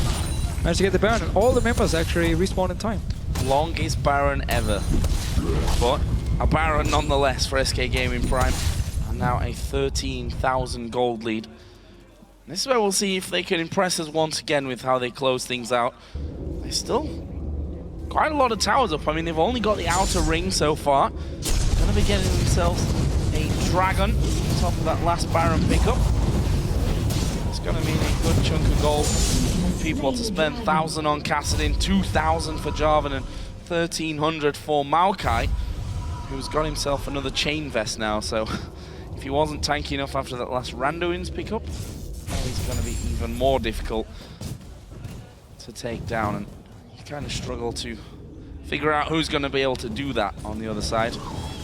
managed to get the Baron, and all the members actually respawn in time. Longest Baron ever, but a Baron nonetheless for SK Gaming Prime. And now a 13,000 gold lead. This is where we'll see if they can impress us once again with how they close things out. They're still quite a lot of towers up. I mean, they've only got the outer ring so far. They're going to be getting themselves a dragon on top of that last Baron pickup. It's going to mean a good chunk of gold. People to spend 1,000 on Kassadin, 2,000 for Jarvan, and 1,300 for Maokai, who's got himself another chain vest now. So if he wasn't tanky enough after that last Randuin's pickup, now he's going to be even more difficult to take down, and you kind of struggle to figure out who's going to be able to do that on the other side.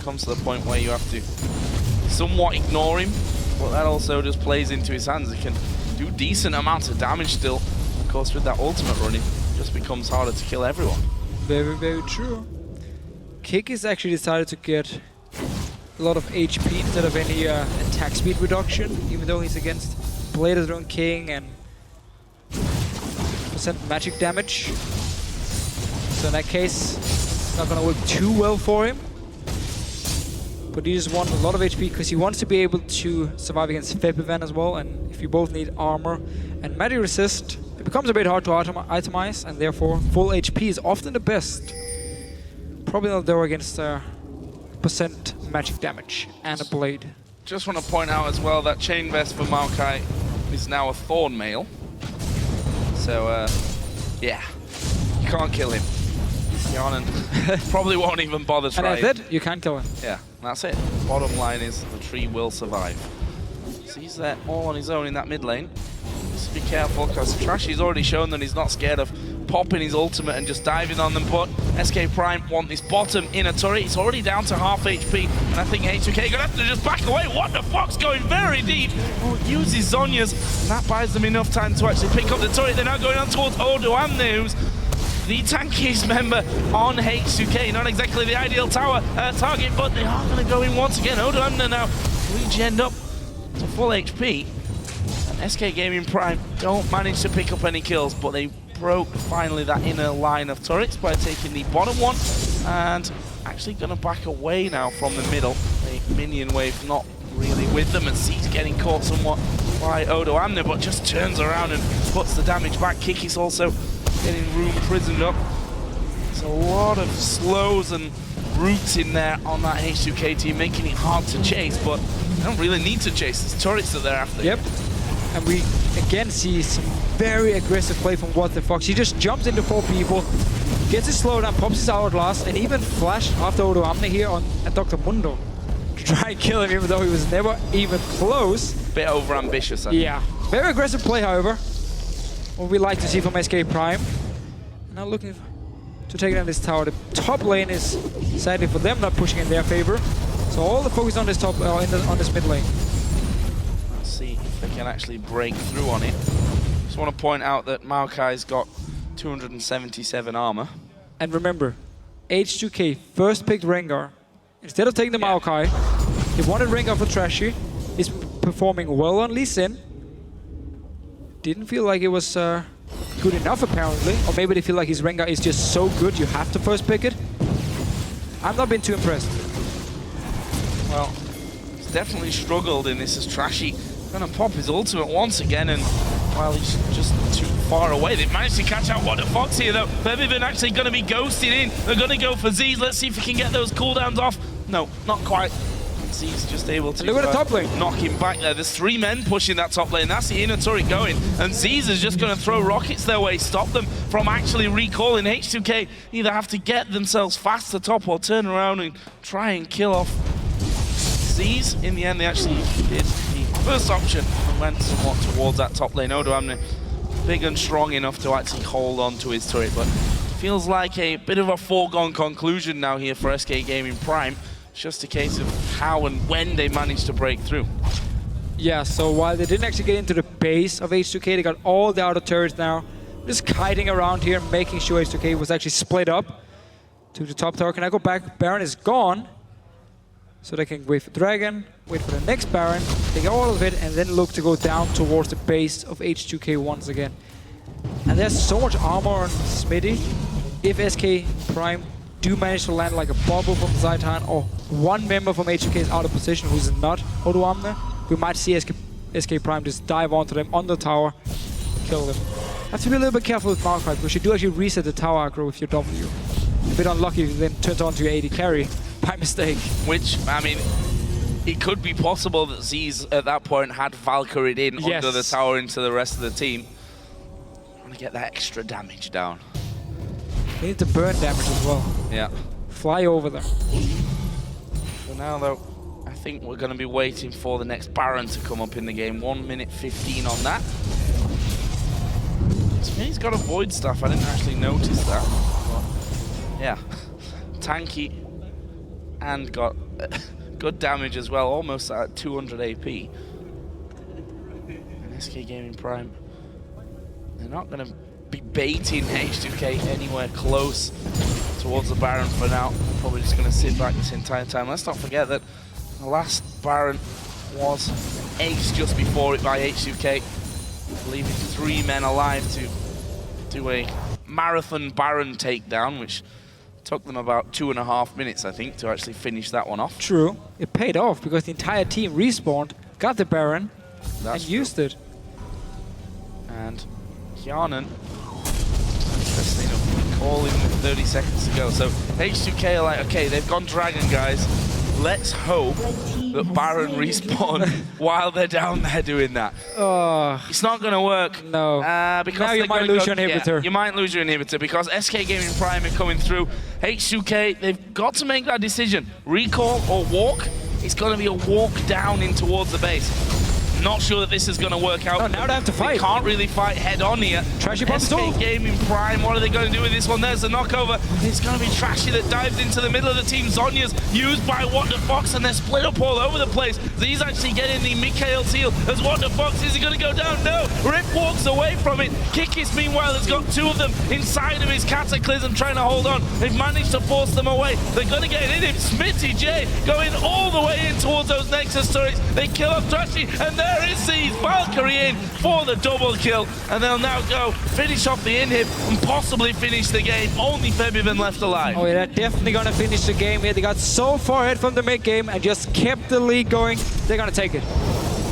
Comes to the point where you have to somewhat ignore him, but that also just plays into his hands. He can do decent amounts of damage still. Of course, with that ultimate running, it just becomes harder to kill everyone. Very, very true. Kick is actually decided to get a lot of HP instead of any attack speed reduction, even though he's against Bladed Drone King and % magic damage. So in that case, it's not gonna work too well for him. But he just wants a lot of HP because he wants to be able to survive against Febivan as well. And if you both need armor and magic resist, it becomes a bit hard to itemize, and therefore full HP is often the best. Probably not though against % magic damage and a blade. Just want to point out as well that Chain Vest for Maokai is now a Thorn Mail. So, yeah, you can't kill him. Yanan probably won't even bother trying. And that's it, you can't kill him. Yeah, that's it. Bottom line is the tree will survive. So he's there all on his own in that mid lane. Just be careful, because Trashy's already shown that he's not scared of popping his ultimate and just diving on them, but SK Prime want this bottom inner turret. He's already down to half HP, and I think H2k gonna have to just back away. What the fuck's going very deep? Oh, uses Zhonya's, and that buys them enough time to actually pick up the turret. They're now going on towards Odoamne, who's the tankiest member on H2k. Not exactly the ideal tower target, but they are going to go in once again. Odoamne now regen up to full HP. And SK Gaming Prime don't manage to pick up any kills, but they broke finally that inner line of turrets by taking the bottom one, and actually going to back away now from the middle. A minion wave not really with them, and C's getting caught somewhat by Odoamne, but just turns around and puts the damage back. Kiki's also getting room prisoned up. There's a lot of slows and roots in there on that H2k team, making it hard to chase, but they don't really need to chase. There's turrets that they're after. Yep. And we again see some very aggressive play from What the Fox. He just jumps into 4 people, gets his slowdown, pops his hourglass, and even flashed after Odoamne here on at Dr. Mundo to try and kill him, even though he was never even close. Bit over ambitious, I think. Yeah. Very aggressive play, however. What we like to see from SK Prime. Now looking to take down this tower. The top lane is sadly for them not pushing in their favor. So all the focus on this top on this mid lane. Let's see if they can actually break through on it. Just want to point out that Maokai's got 277 armor. And remember, H2k first picked Rengar. Instead of taking the Maokai, he wanted Rengar for Trashy. He's performing well on Lee Sin. Didn't feel like it was good enough apparently, or maybe they feel like his Rengar is just so good you have to first pick it. I've not been too impressed. Well, he's definitely struggled in this as Trashy gonna pop his ultimate once again, and while he's just too far away, they've managed to catch out What the Fox here though. Febivan actually gonna be ghosted in. They're gonna go for Z's. Let's see if he can get those cooldowns off. No, not quite. Z's just able to look at the top lane. Knock him back there. There's 3 men pushing that top lane. That's the inner turret going. And Z's is just going to throw rockets their way, stop them from actually recalling. H2k either have to get themselves fast to top or turn around and try and kill off Z's. In the end, they actually did the first option and went somewhat towards that top lane. Odoamne big and strong enough to actually hold on to his turret, but feels like a bit of a foregone conclusion now here for SK Gaming Prime. It's just a case of how and when they managed to break through. Yeah, so while they didn't actually get into the base of H2k, they got all the outer turrets now. Just kiting around here, making sure H2k was actually split up to the top tower. Can I go back? Baron is gone. So they can wait for Dragon, wait for the next Baron, take all of it, and then look to go down towards the base of H2k once again. And there's so much armor on Smitty. If SK Prime do manage to land like a bubble from Zaitan, or one member from H2k is out of position who's not Odoamne, we might see SK Prime just dive onto them on the tower, kill them. Have to be a little bit careful with Maokai, because you do actually reset the tower aggro with your W. A bit unlucky if you then turns on to your AD carry by mistake. Which, I mean, it could be possible that Z's at that point had Valkyried in under the tower into the rest of the team. I want to get that extra damage down. They need to burn damage as well. Yeah. Fly over them. For now, though, I think we're going to be waiting for the next Baron to come up in the game. 1 minute 15 on that. He's got a void stuff. I didn't actually notice that. But yeah, tanky and got good damage as well, almost at 200 AP. And SK Gaming Prime, they're not going to be baiting H2k anywhere close towards the Baron for now. They're probably just going to sit back this entire time. Let's not forget that the last Baron was aced just before it by H2k, leaving 3 men alive to do a marathon Baron takedown, which took them about 2.5 minutes, I think, to actually finish that one off. True. It paid off because the entire team respawned, got the Baron, and used it. And Hjarnan, interesting enough, calling with 30 seconds to go. So H2k are like, okay, they've gone Dragon, guys. Let's hope that Baron respawn while they're down there doing that. It's not going to work. No. Because now you might lose your inhibitor. Yeah, you might lose your inhibitor because SK Gaming Prime are coming through. H2k, they've got to make that decision. Recall or walk? It's going to be a walk down in towards the base. Not sure that this is going to work out. Oh, now they have to fight. They can't really fight head on here. Trashy bomb SK Gaming Prime, what are they going to do with this one? There's the knockover. It's going to be Trashy that dives into the middle of the team. Zonya's used by What the Fox, and they're split up all over the place. So he's actually getting the Mikhail seal as What the Fox. Is he going to go down? No. Rip walks away from it. Kikis, meanwhile, has got 2 of them inside of his Cataclysm trying to hold on. They've managed to force them away. They're going to get it in him. Smitty J going all the way in towards those Nexus turrets. They kill off Trashy, and there is Seas. Valkyrie in for the double kill, and they'll now go finish off the inhib and possibly finish the game. Only Febiven left alive. Oh yeah, they're definitely gonna finish the game here. They got so far ahead from the mid game and just kept the lead going. They're gonna take it.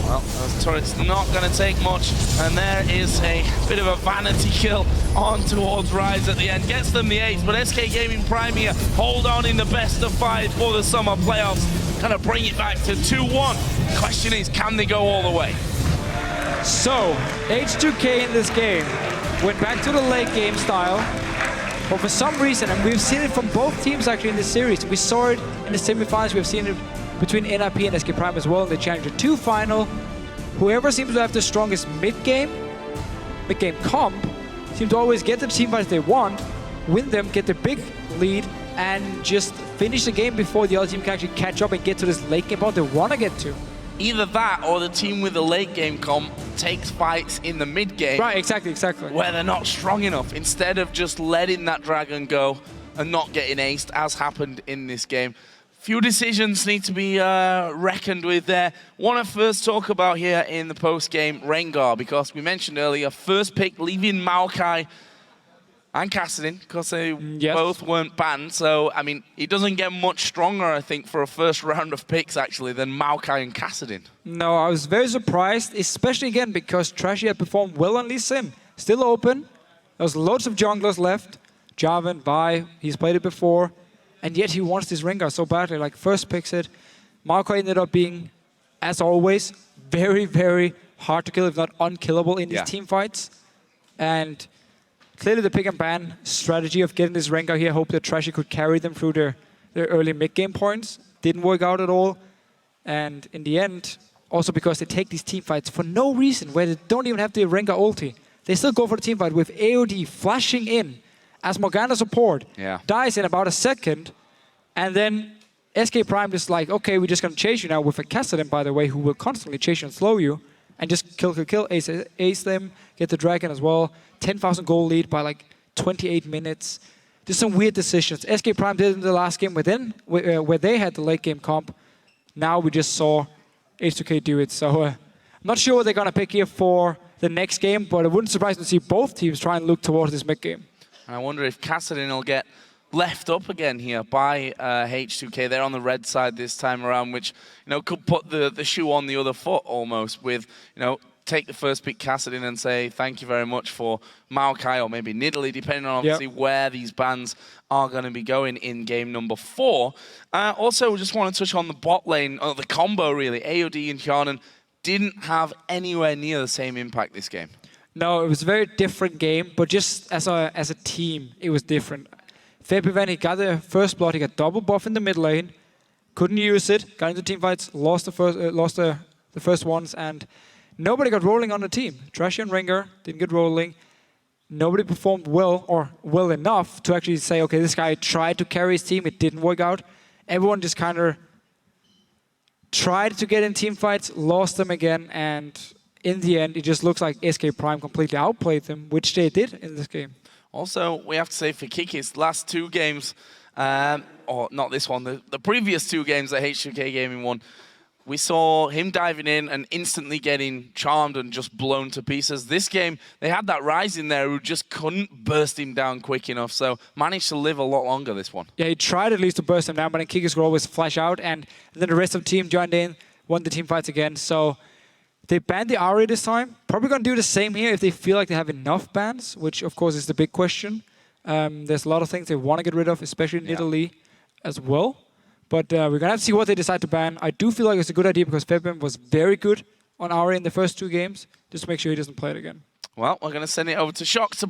Well, those turrets not going to take much, and there is a bit of a vanity kill on towards Rise at the end. Gets them the 8, but SK Gaming Prime here hold on in the best of 5 for the summer playoffs. Kind of bring it back to 2-1. Question is, can they go all the way? So, H2k in this game went back to the late game style, but for some reason, and we've seen it from both teams actually in this series, we saw it in the semifinals, we've seen it between NRP and SK Prime as well in the Challenger 2 final. Whoever seems to have the strongest mid-game comp, seems to always get the team fights they want, win them, get the big lead, and just finish the game before the other team can actually catch up and get to this late game point they want to get to. Either that or the team with the late game comp takes fights in the mid game. Right, exactly. Where they're not strong enough, instead of just letting that Dragon go and not getting aced, as happened in this game. Few decisions need to be reckoned with there. Want to first talk about here in the post-game Rengar, because we mentioned earlier, first pick leaving Maokai and Kassadin, because they both weren't banned. So, I mean, he doesn't get much stronger, I think, for a first round of picks, actually, than Maokai and Kassadin. No, I was very surprised, especially, again, because Trashy had performed well on Lee Sin. Still open. There's loads of junglers left. Jarvan, Vi, he's played it before. And yet he wants this Rengar so badly. Like, first picks it. Maokai ended up being, as always, very, very hard to kill, if not unkillable in these team fights. And clearly the pick and ban strategy of getting this Rengar here, hope that Trashy could carry them through their early mid-game points, didn't work out at all. And in the end, also because they take these team fights for no reason, where they don't even have the Rengar ulti. They still go for the team fight with AOD flashing in as Morgana support, dies in about a second, and then SK Prime is like, okay, we're just going to chase you now with a Kassadin, by the way, who will constantly chase you and slow you, and just kill, ace them, get the Dragon as well. 10,000 gold lead by like 28 minutes. Just some weird decisions. SK Prime did it in the last game where they had the late game comp. Now we just saw H2k do it. So I'm not sure what they're going to pick here for the next game, but it wouldn't surprise me to see both teams try and look towards this mid game. And I wonder if Kassadin will get left up again here by H2k. They're on the red side this time around, which, you know, could put the shoe on the other foot almost with, you know, take the first pick Kassadin and say thank you very much for Maokai or maybe Nidalee, depending on obviously where these bans are going to be going in game number 4. Also, just want to touch on the bot lane, or the combo really. AOD and Hjarnan didn't have anywhere near the same impact this game. No, it was a very different game, but just as a team, it was different. Febiven, he got the first blood, he got double buff in the mid lane, couldn't use it, got into team fights, lost the first ones, and nobody got rolling on the team. Trashy and Rengar didn't get rolling. nobody performed well or well enough to actually say, okay, this guy tried to carry his team, it didn't work out. Everyone just kind of tried to get in team fights, lost them again, and in the end, it just looks like SK Prime completely outplayed them, which they did in this game. Also, we have to say for Kikis, last 2 games, or not this one, the previous 2 games that H2k Gaming won, we saw him diving in and instantly getting charmed and just blown to pieces. This game, they had that Rise in there who just couldn't burst him down quick enough, so managed to live a lot longer, this one. Yeah, he tried at least to burst him down, but then Kikis could always flash out, and then the rest of the team joined in, won the team fights again. So they banned the Ari this time. Probably going to do the same here if they feel like they have enough bans, which of course is the big question. There's a lot of things they want to get rid of, especially in Italy as well. But we're going to have to see what they decide to ban. I do feel like it's a good idea because Febem was very good on Ari in the first 2 games. Just to make sure he doesn't play it again. Well, we're going to send it over to Shock to